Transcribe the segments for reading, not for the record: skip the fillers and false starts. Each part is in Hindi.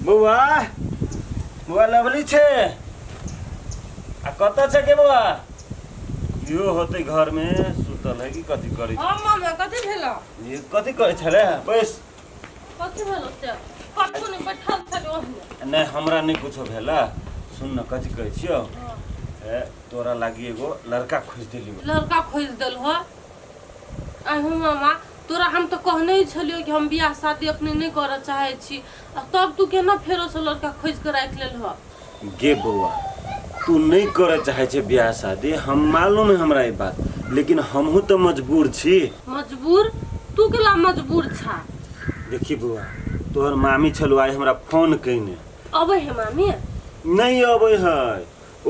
बउआ बउआ लवली छे आ कत छे के बउआ यो होते घर में सुतल है कि कथी करी हां मामा कथि भेलो ये कथी करे छले बस कथि भेलो से कतौ नहीं बैठल छलो नहीं हमरा नहीं कुछो भेला सुन न कथी कहै छियो ए तोरा लागी एगो लड़का खोज देली लड़का खोज देल हो आइ हो मामा तोरा हम तो कहने ही छलियो कि हम बियाह शादी अपने नहीं करे चाहे छी तब तू केना फेरो से लड़का खोज के राख लेल हो गे बउआ तू नहीं करे चाहे छे बियाह शादी हम मालूम है हमरा ये बात लेकिन हमहू तो मजबूर छी मजबूर तू केला मजबूर छा देखी बउआ तोहर मामी छलु आई हमरा फोन कइने अबे है मामी नहीं अबे है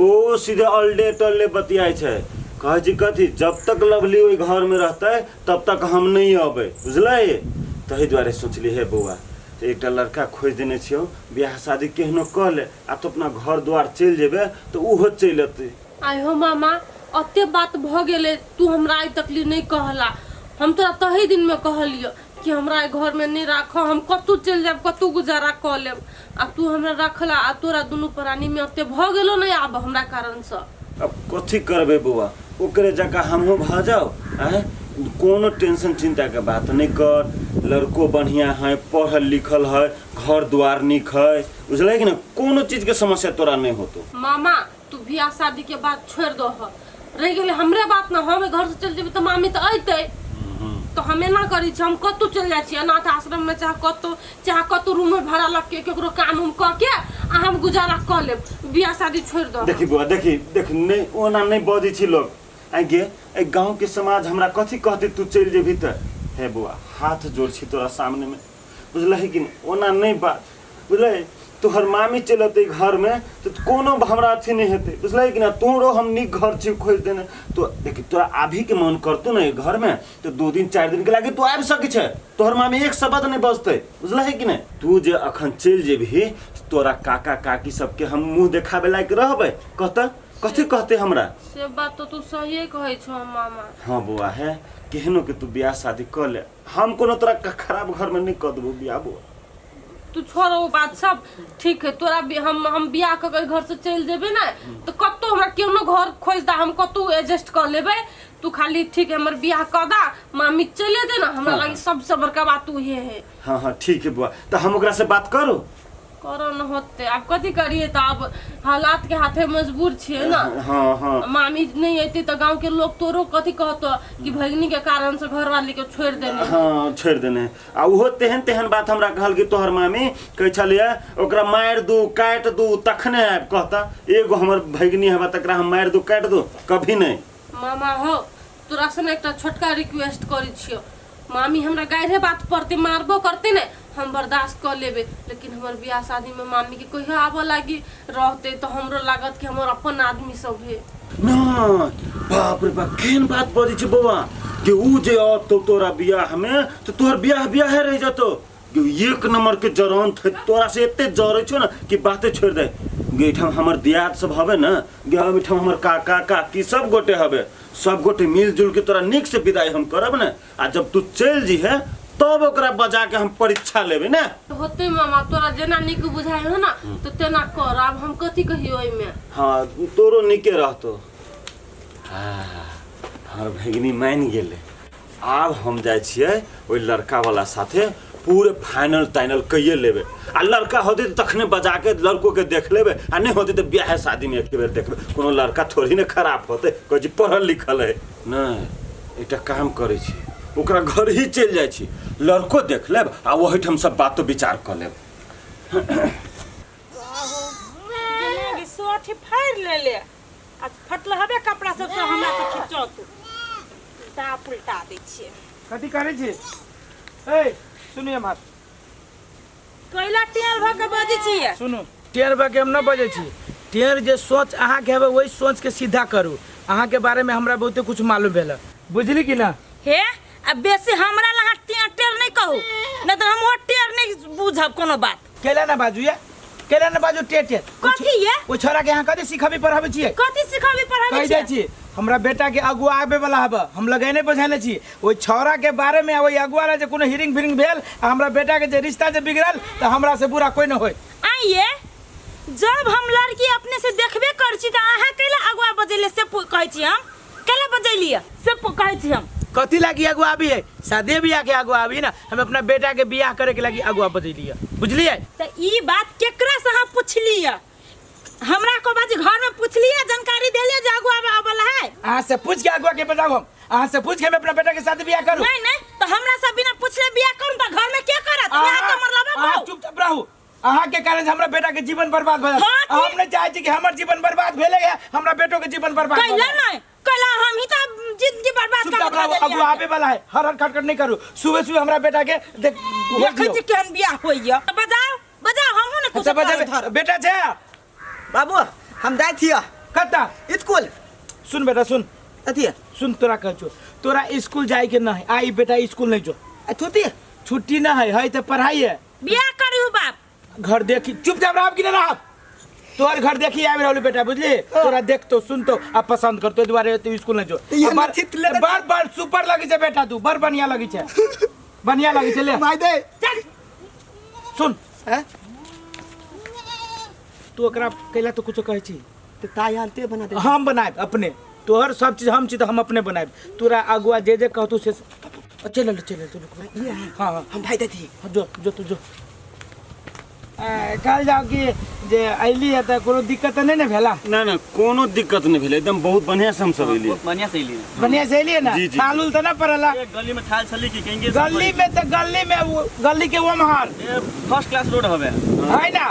ओ सीधे अल्डे टल्ले बतियाई छे कहे जी कथी जब तक लवली ओई घर में रहते तब तक हम नहीं अबे बुझले तही द्वारे सोचली है बउआ एक लड़का खोज देने छियो बियाह शादी केहनो कह ले आ तो अपना घर द्वार चल जेबे तो उहो चल अते आइ हो मामा अते बात भ गेले तू हमरा आई तकली नहीं कहला हम तोरा तही दिन में कहलियो कि हमरा घर में नहीं राखो हम कतू चल जाब कतू गुजारा क लेब आ तू हमरा रखला आ तोरा दुनु प्राणी में अते भ गेलो नहीं आब हमरा कारण से अब कथी करबे बुआ ओकरे जगह हमहू भ जाओ हैं कोनो टेंशन चिंता के बात नहीं कर लड़को बढ़िया है पढ़ल लिखल है घर द्वार निक है बुझल कि ना कोनो चीज के समस्या तोरा नहीं होतो मामा तू बियाह शादी के बात छोड़ दो रह गेले हमरे बात ना हम घर से चल जेबे तो मामी तो अइते तो हमें ना करी छी हम कतू चल जाय छी अनाथ आश्रम में चाहे कतू रूम में भाड़ा लग के केकरो काम उम क के आ हम गुजारा क लेब बियाह शादी छोड़ दो देखी बुआ देख नहीं ओना नहीं बजी छी लोग आगे ए गांव के समाज हमरा कथी कहते तू चल जेबी त हे बुआ हाथ जोड़ छी तोरा सामने में बुझलही कि ओना नहीं बात बुझले तोहर मामी चलते घर में तो कोनो हमरा अथी नहीं हेते बुझलही कि ना तोरो हम निक घर छी खोज देने तो देखी तोरा अभी के मन करतो ना घर में तो 2 दिन 4 दिन के लागे तू आबि सकै छे तोहर मामी एक शब्द नहीं बजते बुझलही कि ना तू जे अखन चल जेबी तोरा काका काकी सबके हम मुंह देखाबे लायक रहबे कथी कहते हमरा से बात तो तू सही कहै छो मामा हां बुआ है केहनो के तू बियाह शादी कर ले हम कोनो तरह खराब घर में नहीं कर देबो बियाह बुआ तू छोड़ वो बात सब ठीक है तोरा हम बियाह के घर से चल जेबे ना तो कतो हमरा केनो घर खोज दा हम कतो एडजस्ट कर लेबे तू खाली ठीक है हमर बियाह कर दा मामी चले दे ना हमरा लगी सबसे बड़का बात तू ये है हां ठीक है बुआ तो हम ओकरा से बात करो न होते अब कथी करिए तो अब हालात के हाथे मजबूर छिए ना हां मामी नहीं आती तो गांव के लोग तोरो कथी कहतो कि भगनी के कारण से घर वाली के छोड़ देने हां छोड़ देने आ उहो तेहन बात हमरा कहल कि तोहर मामी कह छलिए ओकरा मार दू काट दू तखने आब कहता एगो हमर भगनी हवा तकरा हम मार दू काट दू कभी नहीं मामा हो तोरा से एकटा छोटका रिक्वेस्ट करै छियो मामी हमरा गायरे बात पड़ते मारबो करते ने हम बर्दाश्त कर लेबे लेकिन हमर बियाह शादी में मामी के कहियो आबो लागी रहते तो हमरो लागत कि हमर अपन आदमी सब है ना बाप रे बाप केहन बात बजै छ बौआ कि उ जे तो तोरा बियाह में तो तोहर बियाह रह जतो कि एक नंबर के जरन थे तोरा से एते जरै छो ना कि बाते छोड़ दे गेठम हमर दियाद सब हवे ना गेठम मिठम हमर काका काकी सब गोटे हवे सब गोटे मिलजुल के तोरा निक से विदाई हम करब ना आ जब तू चल जी है तब ओकरा बजा के हम परीक्षा लेबे ना होते मामा तोरा जेना निक बुझाय हो ना तो तेना कर अब हम कथी कहियो ओइ में हां तोरो निके रहतो हां हर भगनी मान गेले अब हम जाय छियै ओइ लड़का वाला साथे पूरे फाइनल टाइनल कइए लेबे आ लड़का होते तो तखने बजा के लड़को के देख लेबे आ नहीं होते तो बियाह शादी में एक बेर देखबे कोनो लड़का थोड़ी ने खराब होते कोई पढ़ल लिखल है नहीं एटा काम करे छी ओकरा घर ही चल जाय छी लड़को देख लेब आ वही हम सब बात तो विचार कर लेब जने सोठी फाड़ ले आ फटल हबे कपड़ा सब से हमरा से खिचो तू दा उल्टा दै छिए कथी करे छी ए सुनिए मार कोइला टेर भ के बजै छिए सुनु टेर भ के हम न बजै छी टेर जे सोच अहाँ के हेबे वही सोच के सीधा करू अहाँ के बारे में हमरा बहुते कुछ मालूम भेल बुझली कि ना हे अब बेसी हमरा लहा टेर नहीं कहू न तो हम टेर नहीं बुझब कोनो बात केला ना बाजू ये केला ना बाजू टेर कथी ये ओ छोरा के यहाँ कथी सिखाबी पढ़ाबे छिए कथी सिखाबी पढ़ाबे छिए कह दै छी हमरा बेटा के अगुआ आबे वाला हबे हम लगैने बझाने छी ओइ छौरा के बारे में ओइ अगुआ रे जे कोनो हिरिंग फिरिंग भेल हमरा बेटा के जे रिश्ता जे बिगड़ल त हमरा से बुरा कोई न होय ये जब हम लड़की अपने से देखबे कर छी त अहाँ कैला अगवा बजेले से कहै छी हम कैला बजैलिए से कहै छी हम कथी लागी अगुआ भी है शादी बियाह के अगुआ भी ना हम अपना बेटा के बियाह करे के लागी अगुआ बजैलिए बुझलिए। त ई बात केकरा से हम पुछलिए हमरा को बाजी घर में पुछलिए जानकारी देलिए जे अगुआ वाला है अहाँ से पूछ के अगुआ के बताओ हम अहाँ से पूछ के मैं अपना बेटा के शादी बियाह करूं। नहीं तो हमरा से बिना पूछले बियाह करूं त घर में के करत यहाँ तो मरलाबा को चुपचाप रहू अहाँ के कारण हमरा बेटा के जीवन बर्बाद भ जात हम नहीं चाहे छी कि हमर जीवन बर्बाद भेले है हमरा बेटो के जीवन बर्बाद कैला नहीं कैला हम ही त जिंदगी बर्बाद कर देलिए। अगुआ आवे वाला है हर खटखट नहीं करू सुबह हमरा बेटा के देखै छी केहन बियाह होइया बजाओ हमहु ने कुछ बजा बेटा छे बाबू हम जाए थिया कत्ता स्कूल सुन बेटा सुन अथी सुन तोरा कह छो तोरा स्कूल जाए के ना है आई बेटा स्कूल नहीं जो छुट्टी छुट्टी ना है तो पढ़ाई है बियाह करू बाप घर देखी चुपचाप रह कि ना रह तोहर घर देखी आबि रहलू बेटा बुझली तोरा देख तो सुन तो अब पसंद कर तो दुआरे तू स्कूल नहीं जो बार बार सुपर लगी छे बेटा तू बड़ बढ़िया लगी छे बढ़िया लगी छे ले माय दे सुन हैं तू ओकरा कैला तो कुछ कहै छी तो ताई हालते बना दे हम बनाए अपने तोहर सब चीज हम छी तो हम अपने बनाए तोरा अगुआ जे कहतू से चल ये है हाँ हाँ हम भाई दे थी जो जो तू जो कल जाओ कि जे अइली है तो कोनो दिक्कत नहीं ना भेला ना ना कोनो दिक्कत नहीं भेल एकदम बहुत बढ़िया से हम सब एलिए बढ़िया से लिए बढ़िया से अइली है ना जी, जी। थाल उल तो ना पड़ला गली में ठाल छली की कहेंगे गली में तो गली के वो महार फर्स्ट क्लास रोड हवे है ना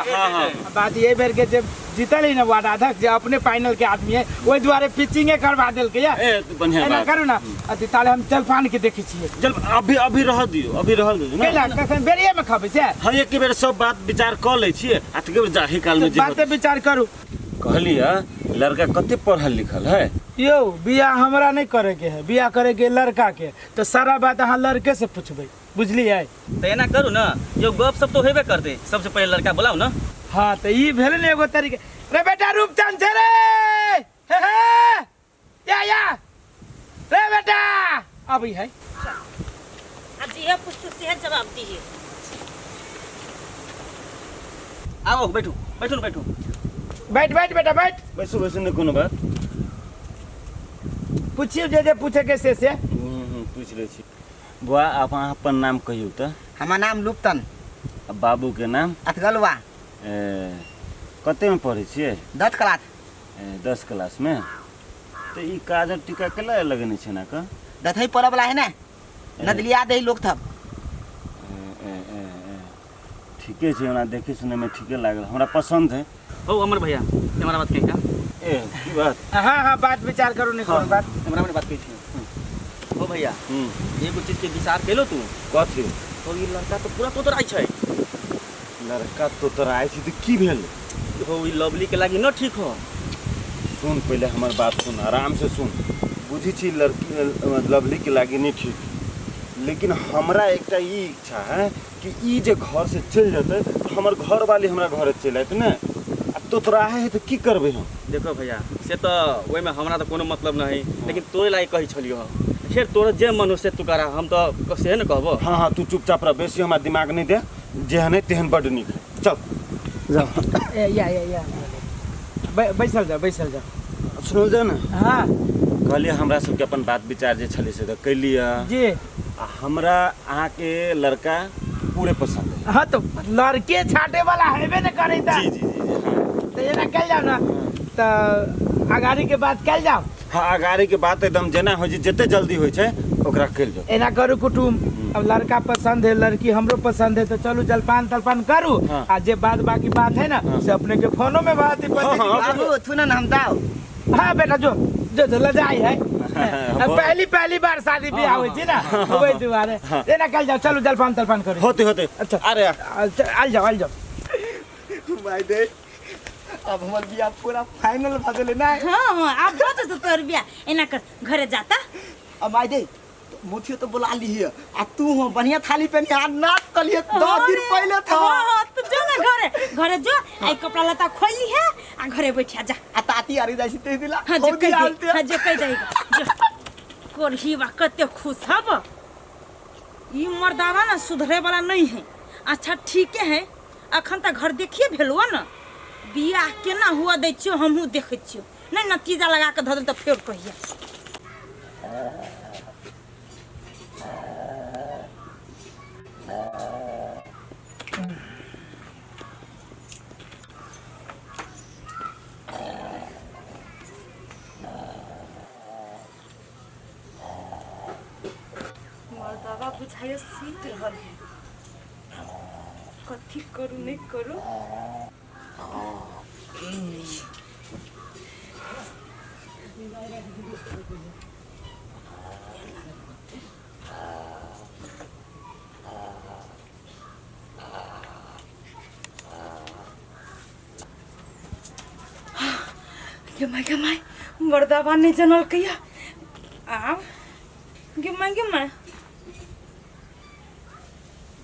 बात ये बेर के जब जीतल ही ना वार्ड अध्यक्ष जे अपने फाइनल के आदमी है ओई द्वारे पिचिंग करवा देल के ए तो बढ़िया ना बात करू ना अति ताले हम चल पान के देखी छिए चल अभी रह दियो ना कैला कखन बेरिए में खबे से हम एक बेर सब बात विचार क लै छिए आ तके बेर जाही काल में जे बात विचार करू कहलिए लड़का कते पढ़ल लिखल है यो बियाह हमरा नहीं करे के है बियाह करे के लड़का के तो सारा बात अहाँ लड़के से पूछबे बुझलिए तो एना करू ना यो गप सब तो हेबे करते सबसे पहले लड़का बुलाओ ना हाँ तो ये भेल ने एगो तरीके रे बेटा रूपचंद छे रे हे या रे बेटा अभी है आज ये पूछ तो से जवाब दीजिए आओ बैठो बैठो बैठ बेटा बैठ वैसे नहीं कोनो बात पूछियो जे पूछे के से पूछ ले छी बुआ आप अपन नाम कहियो त हमार नाम लुप्तन बाबू के नाम अथगलवा कते में पढ़े छिए 10 क्लास 10 क्लास में तो ई काजर टीका केला लगने छै ना का दथई पड़े वाला है ना नदलिया दे लोग थब ठीके छै हमरा देखे सुने में ठीके लागल हमरा पसंद है हो अमर भैया हमारा बात कहीं का ए की बात हाँ बात विचार करू नहीं करू बात हमारा बात कही थी हो भैया एगो चीज के विचार केलो तू कथी तो ये लड़का तो पूरा तोतराई छै लड़का तो तोरा आइ छी त की भेल हो ई लवली के लागी न ठीक हो सुन पहले हमार बात सुन आराम से सुन बुझी छी लड़की लवली के लागी नहीं ठीक लेकिन हमरा एकटा ई इच्छा है कि ई जे घर से चल जते तो हमर घर वाली हमरा घर चल आत ने आ तो तोरा है तो की करबे हम देखो भैया से तो ओई में हमरा तो कोनो मतलब नहीं लेकिन तोरे लागी कही छलियो हो खैर तोरा जे मन हो से तू करा हम तो कसे न कहबो हाँ तू चुपचाप रह बेसी हमरा दिमाग नहीं दे जेहन है तेहन बड नीक है चल जा या बैसल जा सुनो जा ना हाँ कहलिए हमरा सबके अपन बात विचार जे छले से तो कैलिए जी आ हमरा अहाँ के लड़का पूरे पसंद है हाँ तो लड़के छाटे वाला हेबे न करे ता जी हाँ तो एना कल जाओ ना तो अगाड़ी के बात कल जाओ हाँ अगाड़ी के बात एकदम जेना हो जते जल्दी होइ छै ओकरा कल जाओ एना करू कुटुम अब लड़का पसंद है लड़की हमरो पसंद है तो चलो जलपान तलपान करू हाँ। आ जे बात बाकी बात है ना से अपने के फोनो में बात बाबू थुनन हम दाओ हाँ बेटा जो लजाई है अब पहली बार शादी ब्याह हुई थी ना वही दुआरे एना कल जाओ चलो जलपान तलपान करू होते अच्छा अरे आल जाओ भाई दे अब हमर बियाह पूरा फाइनल भ गेले ना हाँ आप बता तो तोर बियाह एना कर घरे जाता अब भाई दे मुथियो तो बुला ली है आ तू हो बढ़िया थाली पहनी आ नाच कलिए 10 दिन पहले था हाँ तो जो ना घरे जो आई कपड़ा लता खोली है आ घरे बैठा जा आ ताती आरी जाई ते दिला हाँ जो कह दे जो कोरही बा कते खुश हब ई मर्दावा ना सुधरे वाला नहीं है अच्छा ठीक है अखन तक घर देखिए भेलुआ न बियाह केना हुआ दै छियो हमहूँ देखै छियो नहीं नतीजा लगा के धऽ देल तऽ फेर कहिए मर्दावा बुझाइए सीट रहल है कथी करू नहीं करू गमाई मर्दावा नहीं जनल कहिया आब गमाई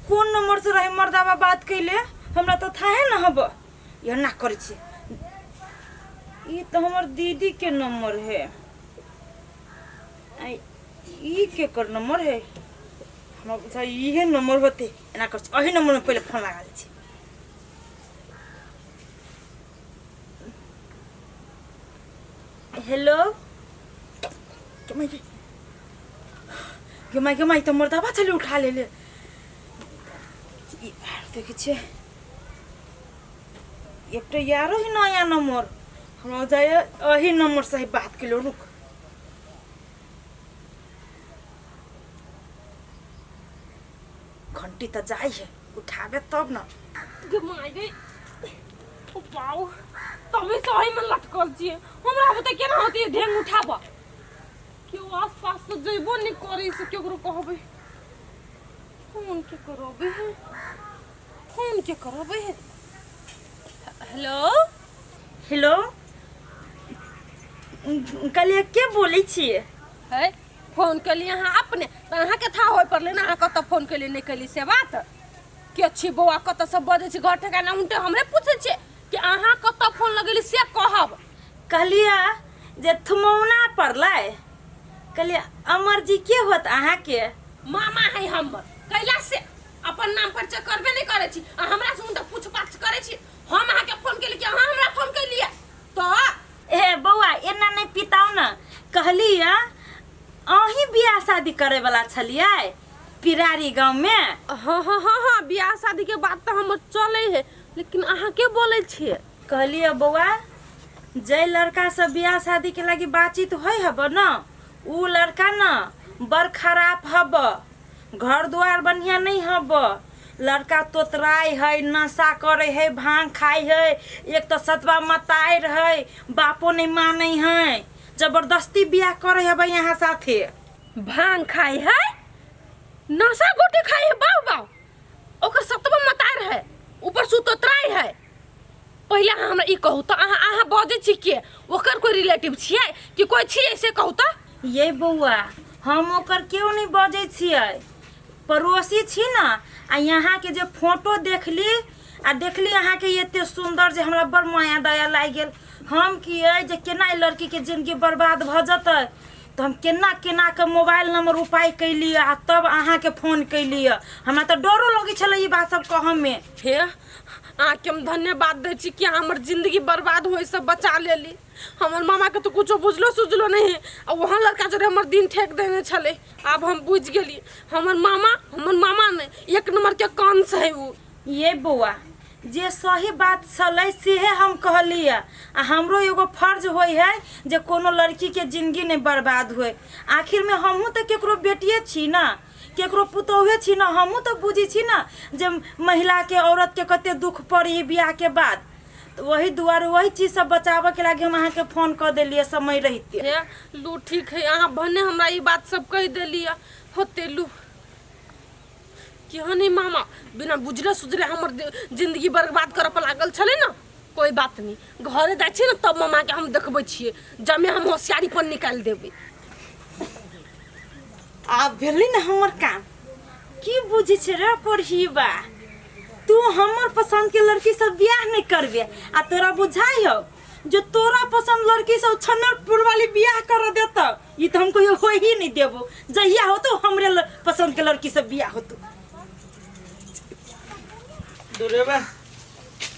कौन नंबर से रहे मर्दावा बात कैले हमरा तो था है ना हब यह ना करे छी ई तो हमर दीदी के नंबर है आई ई के कर नंबर है हमरा बुझा इहे नंबर होते एना कर अही नंबर में पहले फोन लगा लै छी हेलो गमाई तो मर्दावा चले उठा ले देखे छे एक तो यारो ही नया नंबर हमरा जाए अही नंबर से ही बात के लो रुक घंटी तो जाई है उठावे तब ना गमाई गई ओ पाऊ तभी सही में लटकल छिए हमरा बते केना होती है ढेंग उठाबा केओ आसपास से जइबो नहीं करे से केकरो कहबे फोन के करबे फोन के करबे हेलो हेलो कलिए के बोले छिए है फोन के लिए अहाँ अपने तो अहाँ के था होय पड़ले ना अहाँ कत फोन के लिए नहीं कली से बात के छी बौआ कत सब बजे छी घर ठिकाना उनटे हमरे पूछे छी कि अहाँ कत फोन लगेली से कहब कहलिया जे थुमौना पड़लै कहलिए अमर जी के होत अहाँ के मामा है हमर कैला से अपन नाम पर चेक करबे नहीं करे छी आ हमरा से उनटे पूछ पाछ करे छी हम अहाँ के फोन के लिए कि अहाँ हमरा फोन के लिए तो ए बौआ एना नहीं पिताओ ना कहलिया अही बियाह शादी करे वाला छलिए पिरारी गांव में हाँ बियाह शादी के बात तो हम चले है लेकिन अहाँ के बोले छिए कहलिए बौआ जे लड़का से बियाह शादी के लगी बातचीत होय हब न उ लड़का न बड़ खराब हब घर द्वार बढ़िया नहीं हब लड़का तोतराय है नशा करे है भांग खाए है एक तो सतवा मताए है बापो नहीं माने है जबरदस्ती बियाह करे है यहाँ साथे भांग खाए है नशा गोटी खाए है बाऊ ओकर सतवा मतार है ऊपर से तोतराय है पहले हमरा ई कहू तो अहाँ बजे छी के ओकर कोई रिलेटिव छिए कि कोई छी ऐसे कहू तो ये बौआ हम ओकर क्यों नहीं बजे छिए पड़ोसी छी ना आ यहाँ के जे फोटो देखली अहाँ के एते सुंदर जे हमरा बड़ माया दया लाग गेल हम कि जे केना लड़की के जिंदगी बर्बाद भ जतै तो हम केना के मोबाइल नंबर उपाय कैली आ तब अहाँ के फोन कैली हमरा तो डरो लगे छले ई बात सब कह में हे आके हम धन्यवाद दे छी कि हमर जिंदगी बर्बाद होए सब बचा लेली हमर मामा के तो कुछो बुझलो सुझलो नहीं है आ वहां लड़का जरे हमर दिन ठेक देने छले अब हम बुझ गेली हमर मामा ने एक नंबर के कान से है वो ये बौआ जे सही बात छलै से हम कहली आ हमरो एगो फर्ज होय है जे कोनो लड़की के जिंदगी नहीं बर्बाद होए आखिर में हमहू तो केकरो बेटिए छी ना केकरो पुतौहे छी ना हमहू तो बुझी छी ना जे महिला के औरत के कते दुख पड़ी बियाह के बाद तो वही दुआरे वही चीज सब बचावे के लागे हम अहाँ के फोन कर देलिए समय रहते हे लू ठीक है अहाँ भने हमरा ई बात सब कह देलिए होते लू क्यों नहीं मामा बिना बुझले सुझले हमर जिंदगी बर्बाद करे पर लागल छले ना कोई बात नहीं घरे जाय छी ना तब मामा के हम देखबै छिए जमे हम होशियारी पर निकाल देबै आप भेली ना हमर काम की बुझी छे रे पढ़ीबा तू हमर पसंद के लड़की से बियाह नहीं करबे आ तोरा बुझाई हो जो तोरा पसंद लड़की से छन्नरपुर वाली बियाह कर देता ये तो हमको हो ही नहीं देबो जहिया हो तो हमरे पसंद के लड़की से बियाह हो तो दुरेबा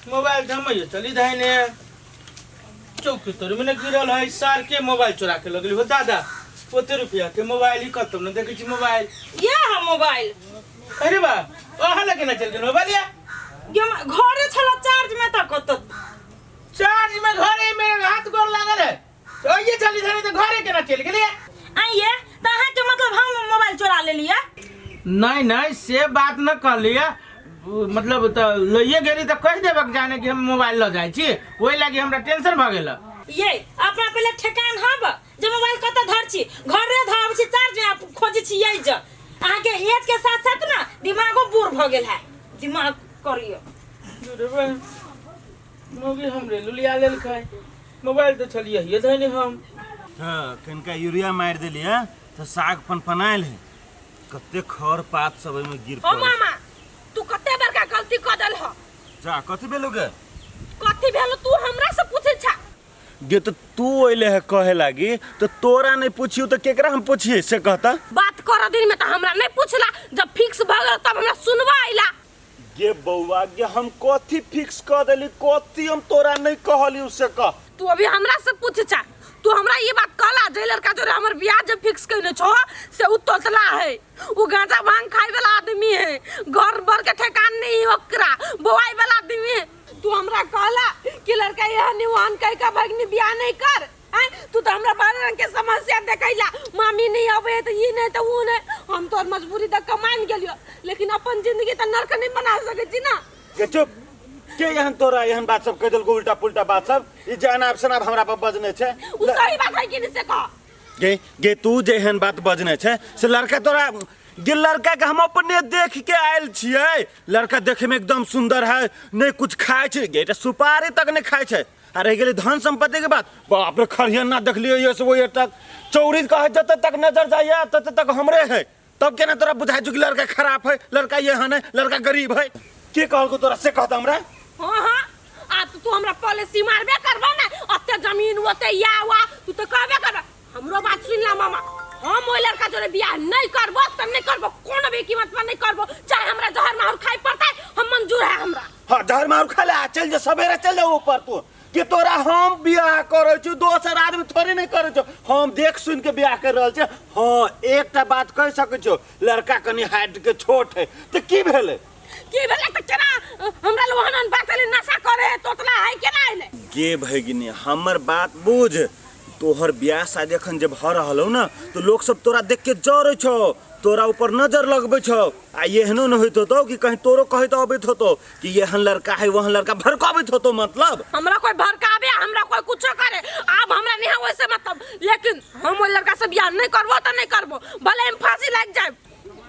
मोबाइल धमैयो चली धाइने चौकी तोर में गिरल है सार के मोबाइल चुरा के लगली हो दादा 40 रुपया के मोबाइल ही खत्म न देखै छी मोबाइल ये है मोबाइल अरे बा ओहा लगे ना चल के मोबाइल या घरे छला चार्ज में तक तो चार्ज में घरे में हाथ गोर लागल है तो ये चली धाने तो घरे के ना चल गेली आइए तहां के मतलब हम मोबाइल चुरा ले लिया नहीं नहीं से बात न कर लिया मतलब तो लइए गेली तो कह देबे जाने कि हम मोबाइल ल जाय छी ओइ लागि हमरा टेंशन भ गेल ये अपना पहले ठेकान हब जे मोबाइल कत धर छी घरे धर छी चार्ज में खोज छी यही ज अहाँ के एज के साथ साथ ना दिमागो बूढ़ भ गेल है दिमाग करियो रे भाई मोगी हमरे लुलिया लेल खाय मोबाइल तो चलिए ये धइने हम हां कनका यूरिया मार देली है तो साग पनपनाइल है कते खर पात सब में गिर ओ मामा तू कते बड़का गलती क देल ह जा कथि भेलुगे कथी भेल तू हमरा से पूछे छा गे तो तू ओइले है कहे लागी तो तोरा नहीं पूछियो तो केकरा हम पूछिए से कहता बात कर दिन में तो हमरा नहीं पूछला जब फिक्स भ गेल तब हमरा सुनवा आइला गे बौआ गे हम कथि फिक्स कर देली कथि हम तोरा नहीं कहली उससे कह तू अभी हमरा से पूछे छा तू हमरा ये बात कहला जे लड़का जो हमर बियाह जब फिक्स कइले छो से उ तोतला है उ गांजा भांग खाइ वाला आदमी है घर भर के ठेकान नहीं ओकरा बोआई वाला आदमी है तू हमरा कहला कि लड़का यह निवान कह का भगनी बियाह नहीं कर तू तो हमरा बारे रंग के समस्या देखैला मामी नहीं आवे तो ये नहीं तो वो नहीं हम तो मजबूरी तक कमाइन गेलियो लेकिन अपन जिंदगी त नरक नहीं बना सके छी ना के चुप के यहन तोरा यहन बात सब कह देल को उल्टा पुल्टा बात सब ई जनाब सनाब हमरा पर बजने छे उ सही बात है कि नहीं से कह गे तू जे एहन बात बजने छे से लड़का तोरा गे लड़का के हम अपने देख के आयल छियै लड़का देखे में एकदम सुंदर है नहीं कुछ खाए छे गे सुपारी तक नहीं खाए छे आ रह गेली धन संपत्ति के बात बाप रे खरियाना देख लियो ये से वो तक चौरी कहे जत तक नजर जाइए तत तक हमरे है तब केना तोरा बुझाइ छु कि लड़का खराब है लड़का ये है लड़का गरीब है के कहल को तोरा से कहता हमरा हां हां आ तू हमरा पॉलिसी मारबे करबा ना अते जमीन ओते या वा तू तो कहबे कर हमरो बात सुन ला मामा हम ओइ लड़का जोरे बियाह नहीं करबो त नहीं करबो कोनो भी कीमत पर नहीं करबो चाहे हमरा जहर मार खाई पड़ता है हम मंजूर है हमरा हां जहर मार खा ले चल जा सवेरे चल जा ऊपर तू कि तोरा हम बियाह करे छु दोसर आदमी थोड़ी नहीं करे छु हम देख सुन के बियाह कर रहल छ हां एकटा बात कह सकै छु लड़का कनी हाइट के छोट है त की भेले की भेले त केना हमरा लोहनन बातले नशा करे तोतला है केना आइले गे भगिनी हमर बात बुझ तोहर बियाह शादी अखन जब भ रहल हो ना तो लोग सब तोरा देख के जरे छो तोरा ऊपर नजर लगबे छो आ एहनो न होइत तो कि कहीं तोरो कहत अबैत होतो कि एहन लड़का है वहन लड़का भड़काबैत होतो मतलब हमरा कोई भड़काबे हमरा कोई कुछो करे अब हमरा नहीं है वैसे मतलब लेकिन हम ओइ लड़का से बियाह नहीं करबो त नहीं करबो भले हम फांसी लग जाए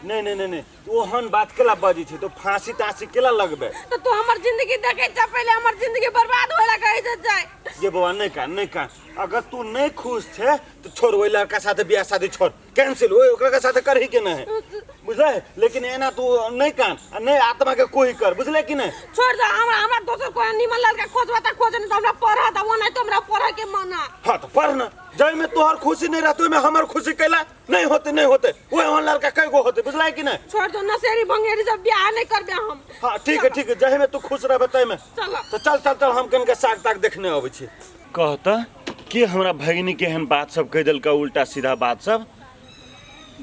नहीं ओहन बात केला बजी छी तो फांसी तासी केला लगबे तो तू हमर जिंदगी देखे जा पहले हमर जिंदगी बर्बाद होला कहे जाए ये बाबा नहीं का अगर तू नहीं खुश छे तो छोड़ ओइ लड़का साथे बियाह शादी छोड़ कैंसिल ओइ ओकरा के साथे करही के नहीं बुझले लेकिन एना तू नहीं कान नहीं आत्मा के कोई कर बुझले कि नहीं छोड़ जा हमरा दोसर कोई निमन लड़का खोजबा त खोज नहीं तो हमरा पढ़ा द वो नहीं तो हमरा पढ़े के मना हां तो पढ़ ना जय में तोहर खुशी नहीं रहतो में हमर खुशी कैला नहीं होते ओए वहन लड़का कई गो होते बुझले कि नहीं छोड़ दो नसेरी भंगेरी जब बियाह नहीं करबे हम हां ठीक है जय में तू खुश रहबे तय में चल तो चल हम कन के साग ताग देखने आबै छी कहता कि हमरा भगिनी के हन बात सब कह देल का उल्टा सीधा बात सब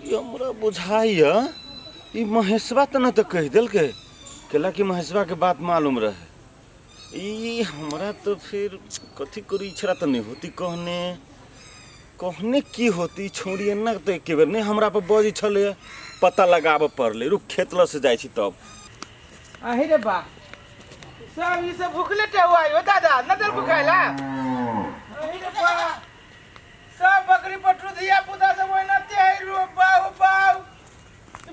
ये हमरा बुझाइया ई महेशवा त न त कह देल के केला कि महेशवा के बात मालूम रहे ई हमरा तो फिर कथी करी इच्छा त नहीं होती कहने की होती छोड़िए ना तो एक बेर नहीं हमरा पर बजी छले पता लगाबे पड़ले रुक खेतल से जाई छी तब आही रे बा सब ई सब भूखले टे हुआ हो दादा न दल भूखाइला आही रे बा सब बकरी पटरू दिया पुदा सब ओइ न ते रो बाऊ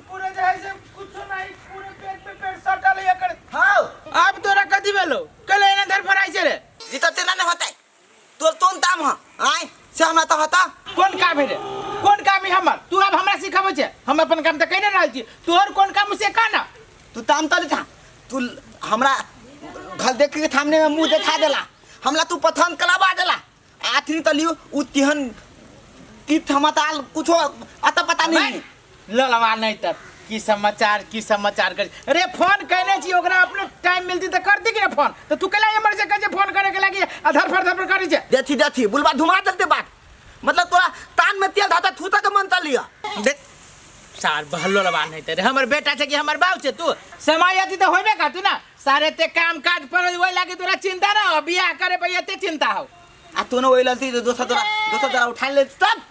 पूरे जहां से कुछ नहीं पूरे पेट पे पेट सटल है कर हां अब तोरा कथि भेलो कले न धर फराई छे रे जीता तेना नहीं होता तोर तोन दाम ह आय से हमरा तो होता कौन काम है रे कौन काम है हमर तू अब हमरा सिखाबे छे हम अपन काम त कइने रहल छी तोहर कौन काम से का ना तू ताम तले था तू हमरा घर देख के सामने में मुंह दिखा देला हमला तू पसंद कलाबा देला आखिरी तलियो उ तिहन तीर्थ हमताल कुछो अता पता नहीं ललवा नहीं तब की समाचार कर अरे फोन कहने छी ओकरा अपने टाइम मिलती त कर दी कि ना फोन तो तू केला हमर से कजे फोन करे के लागी आधार फर करी छे देथी बुलबा धुमा देते बात मतलब तोरा तान में तेल धाता थूता के मन लिया देख सार बहलो लबान नहीं तेरे हमर बेटा छे कि हमर बाप छे तू समय अति तो होबे का तू ना सारे ते काम काज पर होय लागी तोरा चिंता ना हो बियाह करे पे एते चिंता हो आ तू न ओइलती दोसर तोरा उठा ले तब